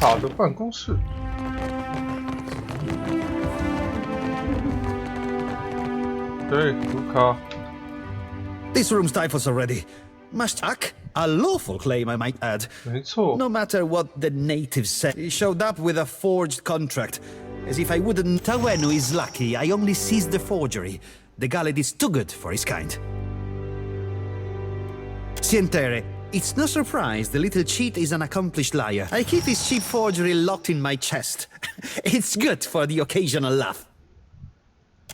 卡的办公室。对，卢卡。This room's typhus already. Must act a lawful claim, I might add. 没错。 No matter what the natives said, he showed up with a forged contract. As if I wouldn't. Tawenu is lucky. I only seized the forgery. The Galid is too good for his kind. Sientere, it's no surprise the little cheat is an accomplished liar. I keep his cheap forgery locked in my chest. It's good for the occasional laugh.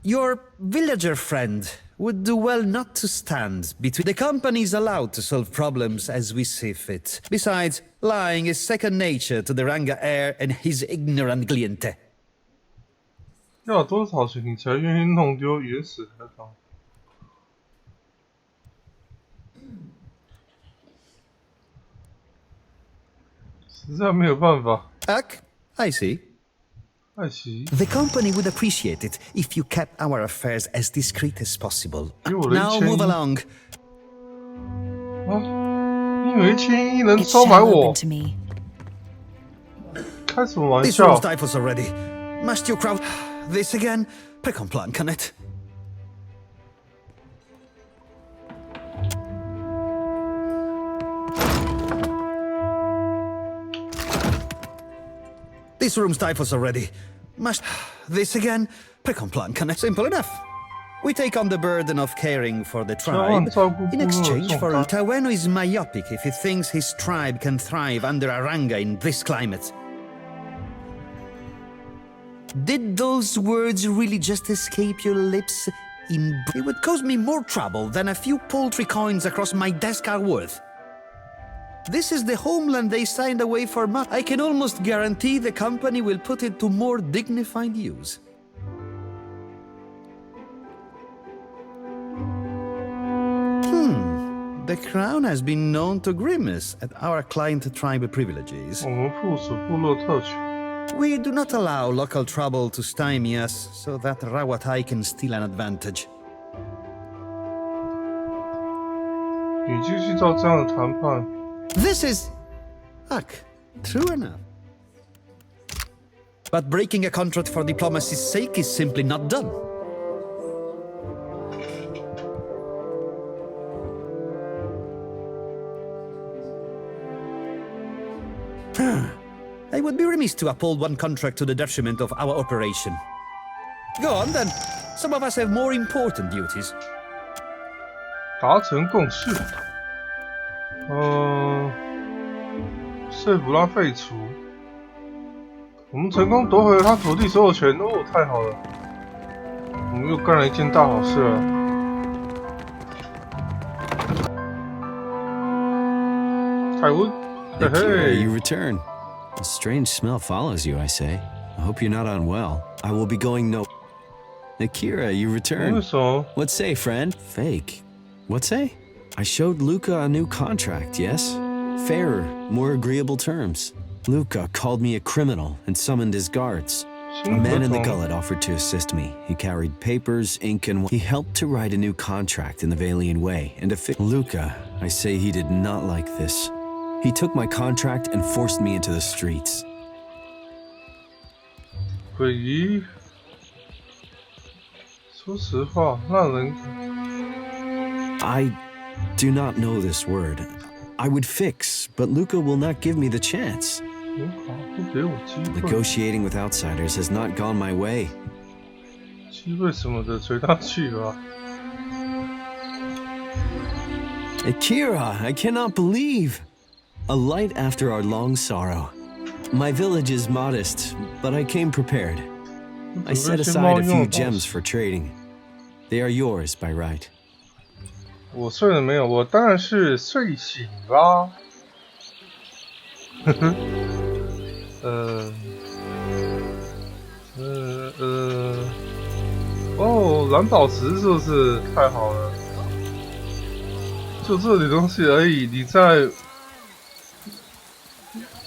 Your villager friend would do well not to stand between. The company is allowed to solve problems as we see fit. Besides, lying is second nature to the Ranga heir and his ignorant cliente. 要多少钱你才愿意弄丢原始海港？实在没有办法。I see. 爱奇艺 The company would appreciate it if you kept our affairs as discreet as possible. 给我了Now 1000 move 亿 along. 啊！你以为1000亿能 It 收买 shall 我 open？to me. 开什么玩 This 笑 room's？ typhus already. Must you crowd this again? Precomplan, can it? This room's typhus already. Must this again? Precomplan, can it? Simple enough. We take on the burden of caring for the tribe. In exchange for Tawenu is myopic if he thinks his tribe can thrive under Aranga in this climate. Did those words really just escape your lips? It would cause me more trouble than a few paltry coins across my desk are worth. This is the homeland they signed away for months. I can almost guarantee the company will put it to more dignified use. The crown has been known to grimace at our client tribe privileges. 我们附属部落特权。 We do not allow local trouble to stymie us so that Rawatai can steal an advantage. 你继续照这样的谈判， This is... true enough. But breaking a contract for diplomacy's sake is simply not done. I would be remiss to uphold one contract to the detriment of our operation. Go on then. Some of us have more important duties. 达成共识。说服他废除。我们成功夺回了他土地所有权哦，太好了！我们又干了一件大好事了。海文，嘿 Akira, 嘿 you return. A strange smell follows you, I say. I hope you're not unwell. I will be going no... Akira, you 为 return. 什么？ What say, friend? Fake. What say? I showed Luca a new contract, yes? Fairer, more agreeable terms. Luca called me a criminal and summoned his guards. A man in the gullet offered to assist me. He carried papers, ink, and... He helped to write a new contract in the Valian way, and Luca, I say he did not like this. He took my contract and forced me into the streets. 诡异。说实话，让人 I do not know this word. I would fix, but Luca will not give me the chance. 很好，不给我机会。 Negotiating with outsiders has not gone my way. 机会什么的，随他去吧。 Akira, I cannot believe. A light after our long sorrow. My village is modest, but I came prepared. I set aside a few gems for trading. They are yours by right. 我睡了没有？我当然是睡醒啦。呵呵。哦，蓝宝石是不是太好了？就这点东西而已，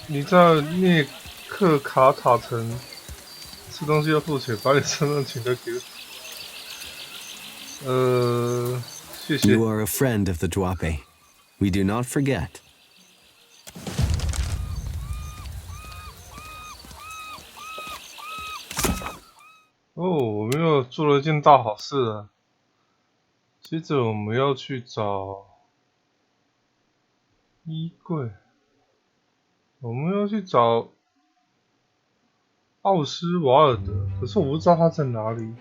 你在涅克卡塔城吃东西要付钱，把你身上钱都给我。谢谢。 You are a friend of the Dwape. We do not forget. 哦，我们又做了一件大好事了。接着我们要去找衣柜，我们要去找奥斯瓦尔德，可是我不知道他在哪里。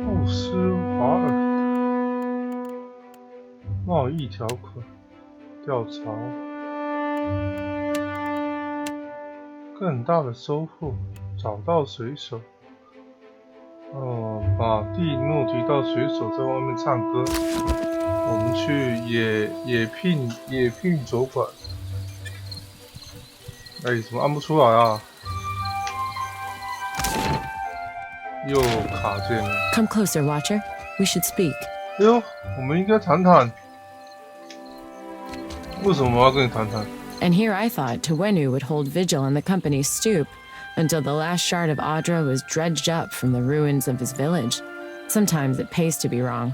奥斯瓦尔德，贸易条款，调查，更大的收获，找到水手。马蒂诺提到水手在外面唱歌，我们去野聘酒馆。哎，怎么按不出来啊？又卡键了。Come closer, Watcher. We should speak. 哎呦，我们应该谈谈。为什么我要跟你谈谈？ And here I thought Tawenu would hold vigil on the company's stoop until the last shard of Audra was dredged up from the ruins of his village. Sometimes it pays to be wrong.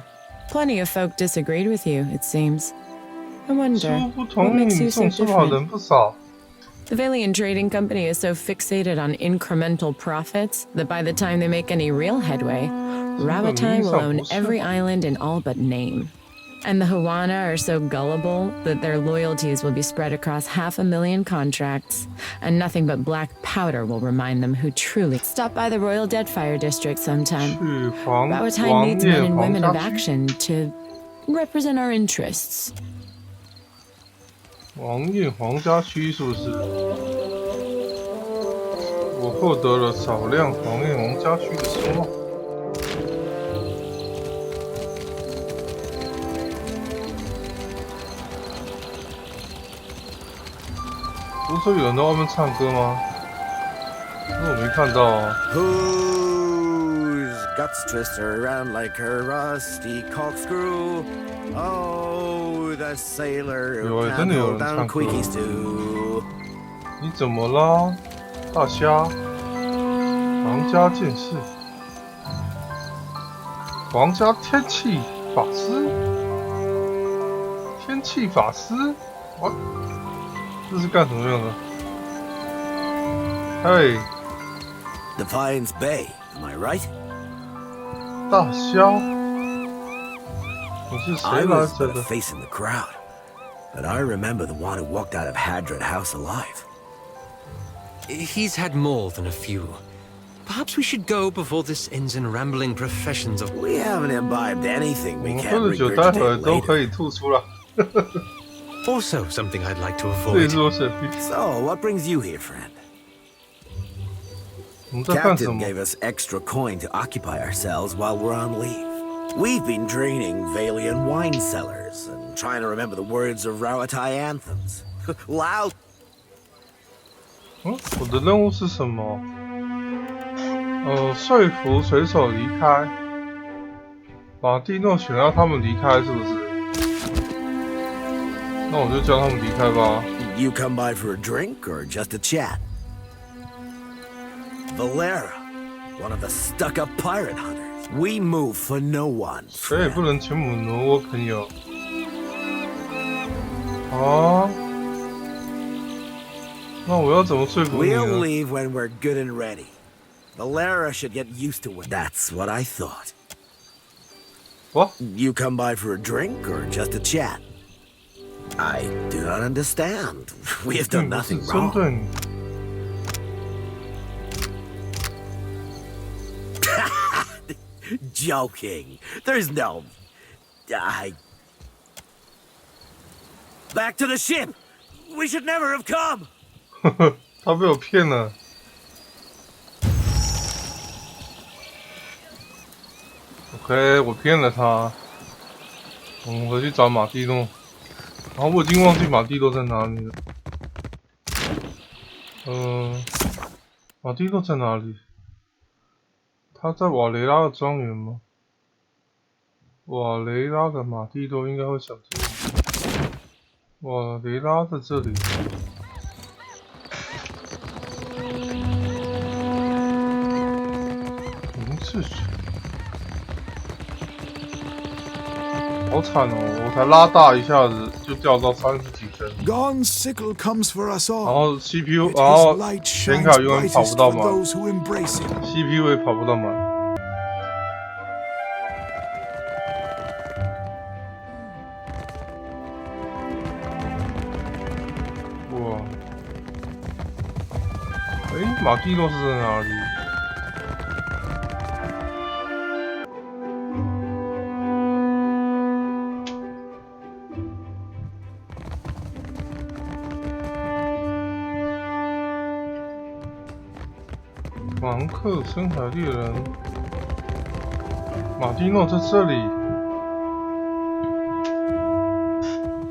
Plenty of folk disagreed with you, it seems. I wonder, 不 what 同意 makes 你 you 这 so 种说法的 different? 人不少。 The Valian Trading Company is so fixated on incremental profits that by the time they make any real headway, Rawatai will own every island in all but name. And the Hawana are so gullible that their loyalties will be spread across 500,000 contracts, and nothing but black powder will remind them who truly. Stop by the Royal Deadfire District sometime. 去王 Rawatai 王 needs 爷 men and 皇 women 家 of 区， action to represent our interests. 王爷皇家区是不是？我获得了少量王爷皇家区的声望。不是说有人在外面唱歌吗？那我没看到啊。 Whose guts twist her around like a rusty corkscrew? Oh, the sailor who 有 can't 真的有 hold 人 down 唱歌。 quickies too. 你怎么啦，大虾？皇家剑士，皇家天气法师，天气法师，哇，这是干什么用的？嘿， Defiance Bay, am I right? 大虾，你是谁 I 来 was 着 but a 的？ face in the crowd, but I remember the one who walked out of Hadron House alive. He's had more than a few. Perhaps we should go before this ends in rambling professions of... We haven't imbibed anything 我 we 们 can't 喝的酒待会儿 regurgitate 都 later. 可以吐出来， Also something I'd like to 这也 avoid. 是我水平。 So, what brings you here, friend? 我们在干什 Captain 么？ gave us extra coin to occupy ourselves while we're on leave. We've been draining Valian wine cellars and trying to remember the words of Rawatai anthems. Loud. 我的任务是什么？说服水手离开。马蒂诺想要他们离开，是不是？那我就叫他们离开吧。 You come by for a drink or just a chat? Valera, one of the stuck-up pirate hunters. We move for no one. 谁也不 friend. 能全部挪我朋友。啊？那我要怎么说服你 We'll 呢？ leave when we're good and ready. Valera should get used to it. That's what I thought. 哇， You come by for a drink or just a chat? I do not understand. We have 并 done 不是 nothing 针 wrong. 对你。 Joking. There's no... Back to the ship! We should never have come! 呵呵，他被我骗了。OK， 我骗了他。我们回去找马蒂诺。然后我已经忘记马蒂诺在哪里了。马蒂诺在哪里？他在瓦雷拉的庄园吗？瓦雷拉的马蒂诺应该会想听我。瓦雷拉在这里。秩序，好惨哦！我才拉大一下子就掉到30几针， God's sickle comes for us 然 all. 后 CPU， Yet 然后 his light 显 shines 卡永远跑 brightest 不到 for 满 those who embrace it. ，CPU 也跑不到满。哇！哎，马蒂诺是在哪里？芒克深海猎人，马蒂诺在这里。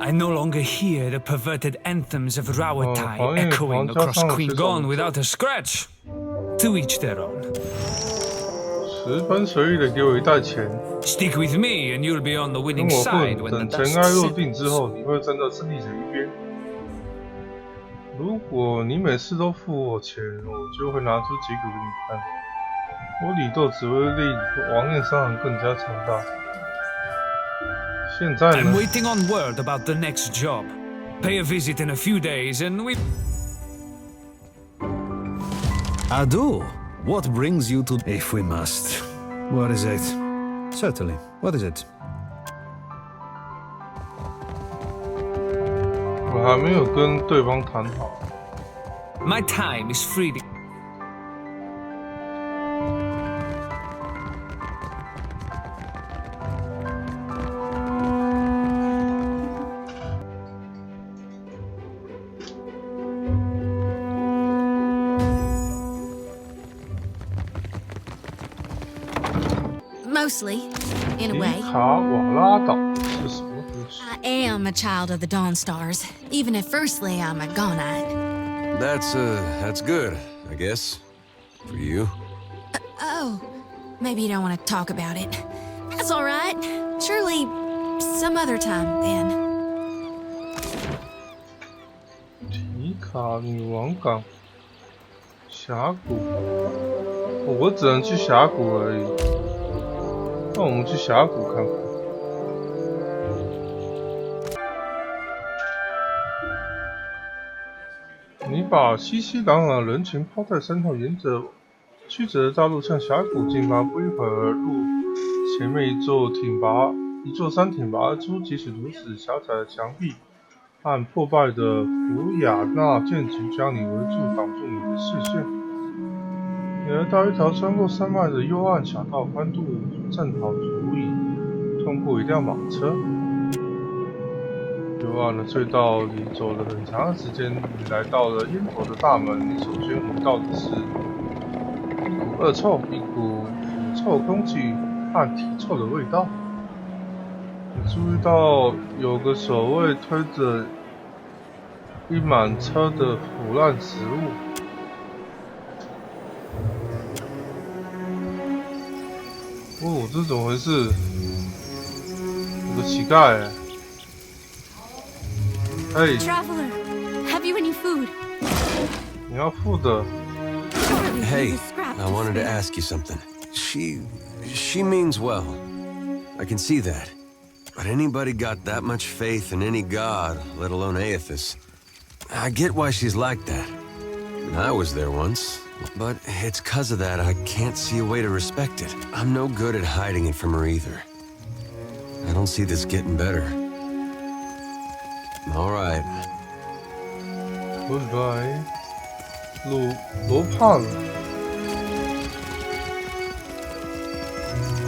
I no longer hear the perverted anthems of Rawatai Oh, echoing fine, across fine, Queen fine, Gone fine. without a scratch. To each their own. 十分随意的给我一袋钱， Stick with me and you'll be on the 跟 winning 我 side 混， when 等 the 尘 dust 埃落定之 settles. 后，你会站在胜利者一边。如果你每次都付我钱，我就会拿出结果给你看。我李斗只会令王焰商行更加强大。现在 I'm 呢？ waiting on word about the next job. Pay a visit in a few days and we... Ado, what brings you to... If we must. What is it? Certainly. What is it? 我还没有跟对方谈好。 My time is freely... Mostly, in a 迪 way. 卡瓦拉岛是什么回事？ I am a child of the Dawn Stars, even if firstly I'm a Gonite. That's good, I guess. For you. Oh, maybe you don't want to talk about it. That's all right. Surely, some other time then. 迪卡女王港峡谷，我只能去峡谷而已。那我们去峡谷看看。你把熙熙攘攘的人群抛在身后，沿着曲折的大路向峡谷进发。不一会儿，路前面一座山挺拔而出，即使如此，狭窄的墙壁和破败的福雅纳建筑将你围住，挡住你的视线。你来到一条穿过山脉的幽暗小道，宽度正好足以通过一辆马车。幽暗的隧道里走了很长的时间，你来到了烟头的大门。你首先闻到的是一股恶臭，一股腐臭空气和体臭的味道。你注意到有个守卫推着一满车的腐烂食物。哦，这怎么回事？有个乞丐欸。嘿， Traveler, have you any food? 你要付的。 Surely Hey, there's a scrap I to wanted to spare. ask you something. She means well. I can see that. But anybody got that much faith in any god, let alone Aethys? I get why she's like that. I was there once, but it's 'cause of that I can't see a way to respect it. I'm no good at hiding it from her either. I don't see this getting better. All right. Goodbye，罗帕了。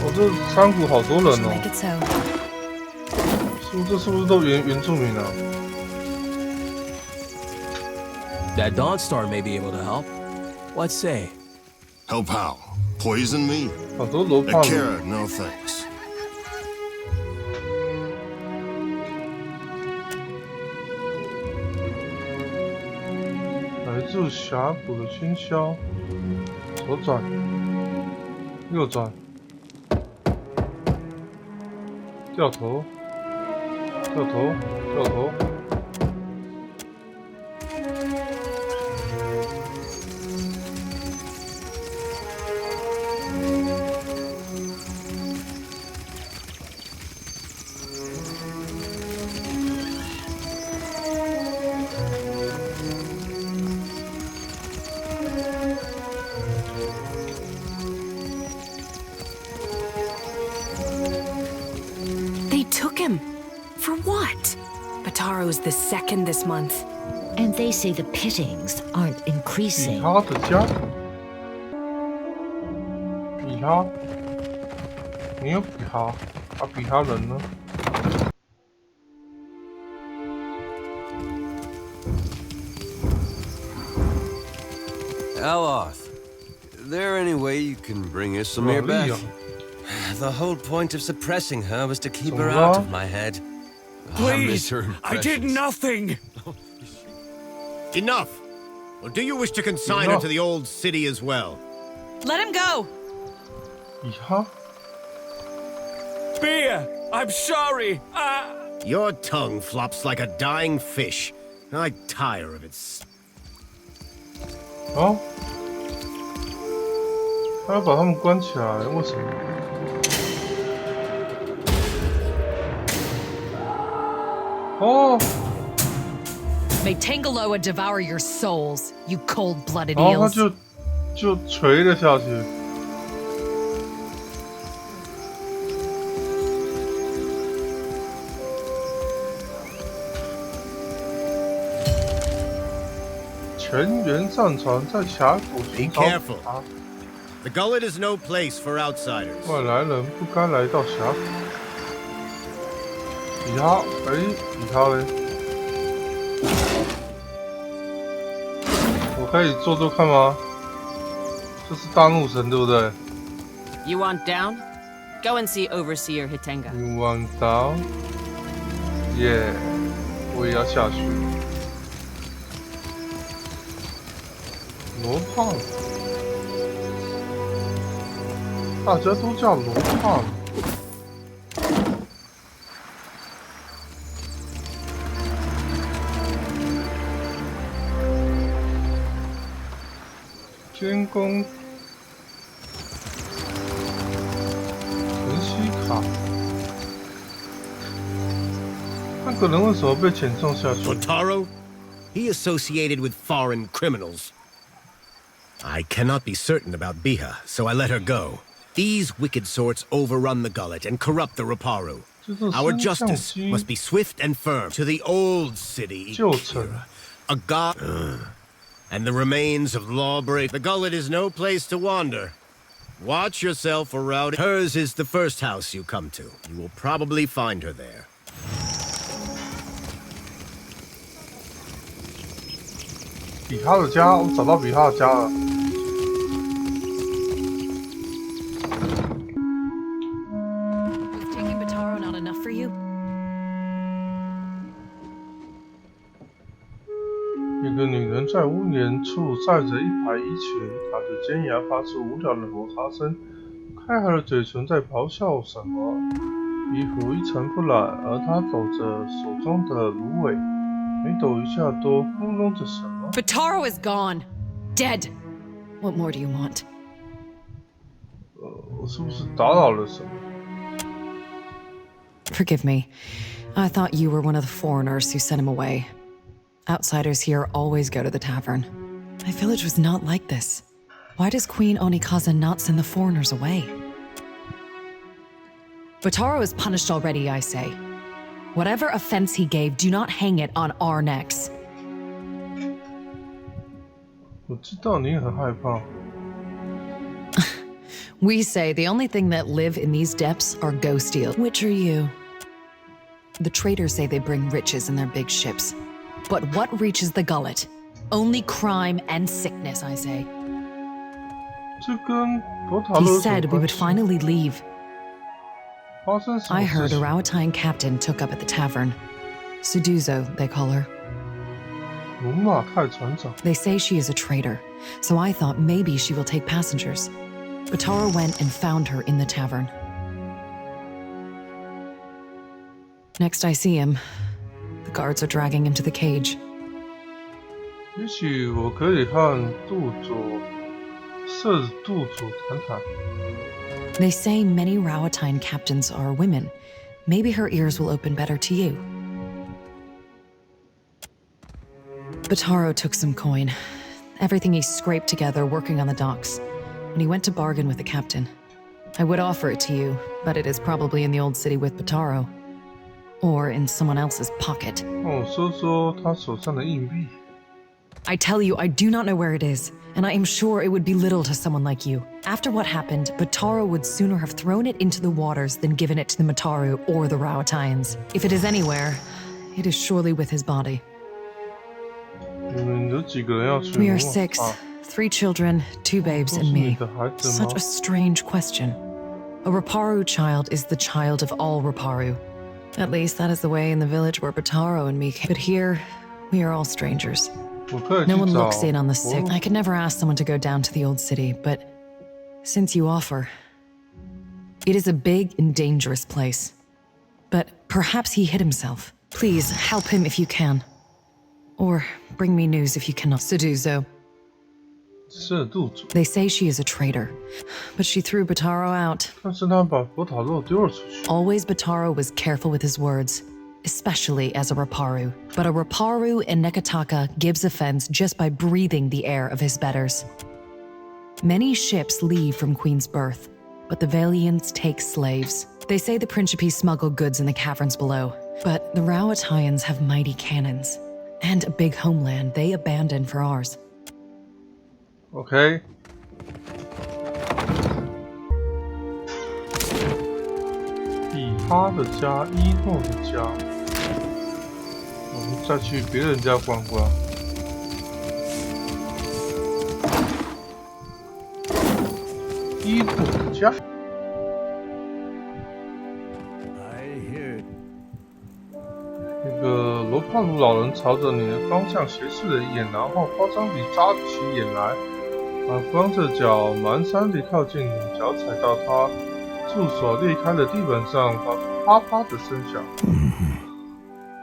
哦，这山谷好多人 She'll 哦 make。it so. 这是不是都原住民啊？ That Dawnstar may be able to help. What say? Help how? Poison me? 好多罗帕 A 人。 carrot, no thanks. 来自峡谷的喧嚣。左转，右转，掉头，掉头，掉头。him. For what? Bataro's the second this month. And they say the pittings aren't 比 increasing. 哈的家，比哈，没有比哈，比哈人呢？ Aloth, is there any way you can bring Islamir back? The whole point of suppressing her was to keep her out of my head. I miss Please, her I did impressions. nothing. Enough! Or do you wish to consign her to the old city as well? Let him go! 比哈， Beer, I'm sorry. Your tongue flops like a dying fish. I tire of it. 哦，他要把他们关起来，为什么？哦， May Tangaloa devour your souls, you cold-blooded 然后他 eels. 就垂了下去。全员上船，在峡谷 Be 寻找 careful. 他。 The gullet is no place for outsiders. 外来人不该来到峡谷。比哈，比哈嘞？我可以做做看吗？这是大怒神对不对 You want down? Go and see Overseer Hitenga. ？You want down? Yeah， 我也要下去。罗胖，大家都叫罗胖。监工晨曦卡，那个人为什么被遣送下去？ Botaro? He associated with foreign criminals. I cannot be certain about Biha, so I let her go. These wicked sorts overrun the gullet and corrupt the Raparu. Our justice must be swift and firm. To the old city, a god, and the remains of lawbreak. The gullet is no place to wander. Watch yourself for routing. Hers is the first house you come to. You will probably find her there. 比哈的家，我找到比哈的家了。Was taking Bataro not enough for you? 一个女人在屋檐处晒着一排衣裙，她的尖牙发出无聊的摩擦声，开合的嘴唇在咆哮什么。衣服一尘不染，而她抖着手中的芦苇，每抖一下都咕哝着什么。 Bataro is gone. Dead. What more do you want? 我是不是打扰了什么？ Forgive me. I thought you were one of the foreigners who sent him away. Outsiders here always go to the tavern. My village was not like this. Why does Queen Onikaza not send the foreigners away? Bataro is punished already, I say. Whatever offense he gave, do not hang it on our necks. 我知道你很害怕。 We say the only thing that live in these depths are ghost eels. Which are you? The traders say they bring riches in their big ships. But what reaches the gullet? Only crime and sickness, I say. 这跟博塔 He 罗有什么 said we 关 would 系？ finally leave. 发生什么 I 事 heard a 情？ Rawatine captain took up at the tavern. Suduzo, they call her. 鲁马泰船长。 They say she is a traitor, so I thought maybe she will take passengers. Bataro went and found her in the tavern. Next I see him, the guards are dragging him to the cage. 也许我可以和社督主谈谈。 They say many Rawatine captains are women. Maybe her ears will open better to you. Bataro took some coin. Everything he scraped together working on the docks. And he went to bargain with the captain. I would offer it to you, but it is probably in the old city with Bataro. or in someone else's pocket. 让我说说他手上的硬币。 I tell you, I do not know where it is, and I am sure it would be little to someone like you. After what happened, Bataro would sooner have thrown it into the waters than given it to the Mataru or the Rauataians. If it is anywhere, it is surely with his body. 你们有几个人要去？ We are 6, 3 children, 2 babes, and me. Such a strange question. A Raparu child is the child of all Raparu. At least that is the way in the village where Bataro and me came. But here, we are all strangers. No one looks in on the sick. I could never ask someone to go down to the old city, but since you offer, it is a big and dangerous place. But perhaps he hid himself. Please help him if you can. Or bring me news if you cannot. Seduzo. They say she is a traitor, but she threw Bataro out. 但是他把博塔肉丢了出去。 Always Bataro was careful with his words, especially as a Raparu. But a Raparu in Nekataka gives offense just by breathing the air of his betters. Many ships leave from Queen's Birth, but the Valiants take slaves. They say the Principe smuggle goods in the caverns below, but the Rauataians have mighty cannons and a big homeland they abandon for ours. OK。以他的家，伊诺的家，我们再去别人家逛逛。伊诺的家。 那个罗帕鲁老人朝着你的方向斜视了一眼，然后夸张地眨起眼来，光着脚蹒跚地靠近你，脚踩到他住所裂开的地板上，发出啪啪的声响。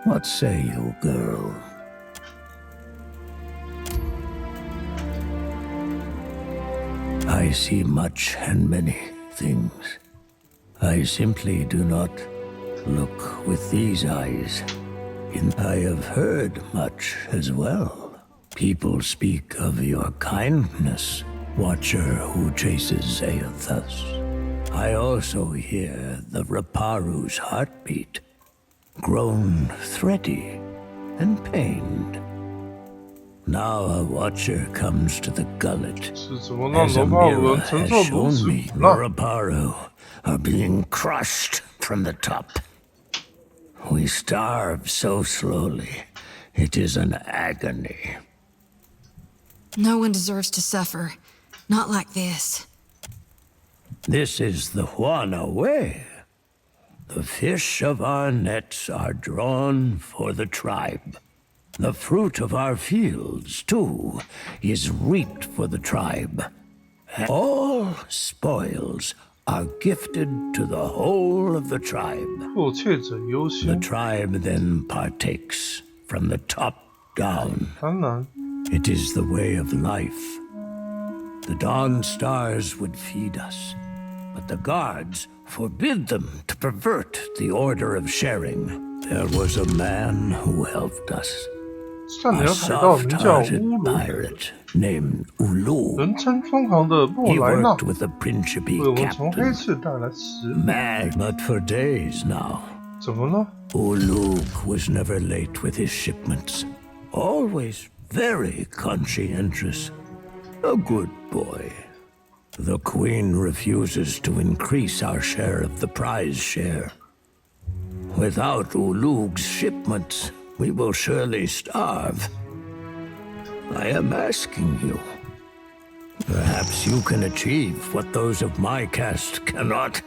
What say you, girl? I see much and many things. I simply do not look with these eyes. I have heard much as well. People speak of your kindness, watcher who chases Aethus. I also hear the Raparu's heartbeat, grown thready and pained. Now a watcher comes to the gullet. As a mirror has shown me, the Raparu are being crushed from the top. We starve so slowly. It is an agony. No one deserves to suffer. Not like this. This is the Juana way. The fish of our nets are drawn for the tribe. The fruit of our fields, too, is reaped for the tribe. All spoils are gifted to the whole of the tribe. The tribe then partakes from the top down. It is the way of life. The dawn stars would feed us, but the guards forbid them to pervert the order of sharing. There was a man who helped us. A soft-hearted pirate named Ulu. He worked with the Principe captain. Mad, but for days now. Uluk was never late with his shipments. Always very conscientious. A good boy. The Queen refuses to increase our share of the prize share. Without Ulug's shipments, we will surely starve. I am asking you. Perhaps you can achieve what those of my caste cannot.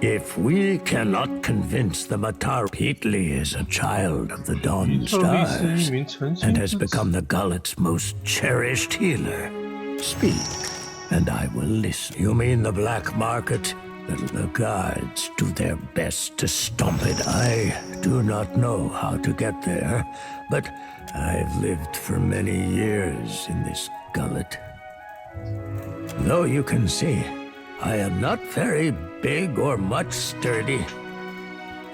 If we cannot convince the Matar, Peatly is a child of the Dawn Stars and has become the Gullet's most cherished healer. Speak, and I will listen. You mean the black market? The guards do their best to stomp it. I do not know how to get there, but I've lived for many years in this gullet. Though you can see, I am not very big or much sturdy.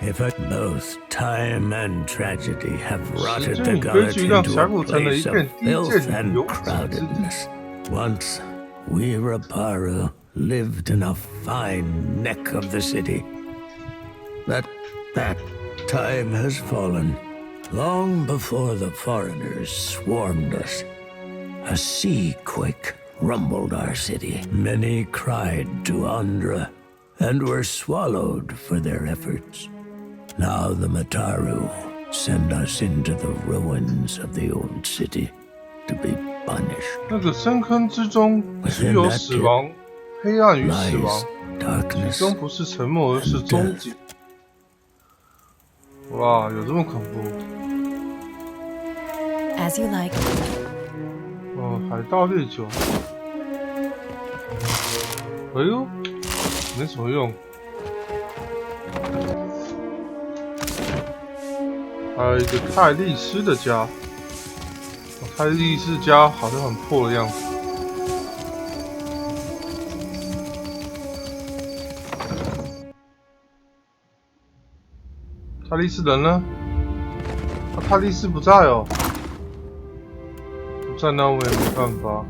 If both time and tragedy have rotted the gullet into a place of filth and crowdedness. Once, we Raparu lived in a fine neck of the city. But That time has fallen, long before the foreigners swarmed us. A sea quake rumbled our city. Many cried to Andra, and were swallowed for their efforts. Now the Mataru send us into the ruins of the old city to be punished. 那个深坑之中只有死亡，黑暗与死亡，其中不是沉默，而是终结。哇，有这么恐怖？ As you like. 哦，海盗烈酒。哎呦，没什么用。还有一个泰利斯的家。泰利斯家好像很破的样子。泰利斯人呢？泰利斯不在哦。不在那我也没办法。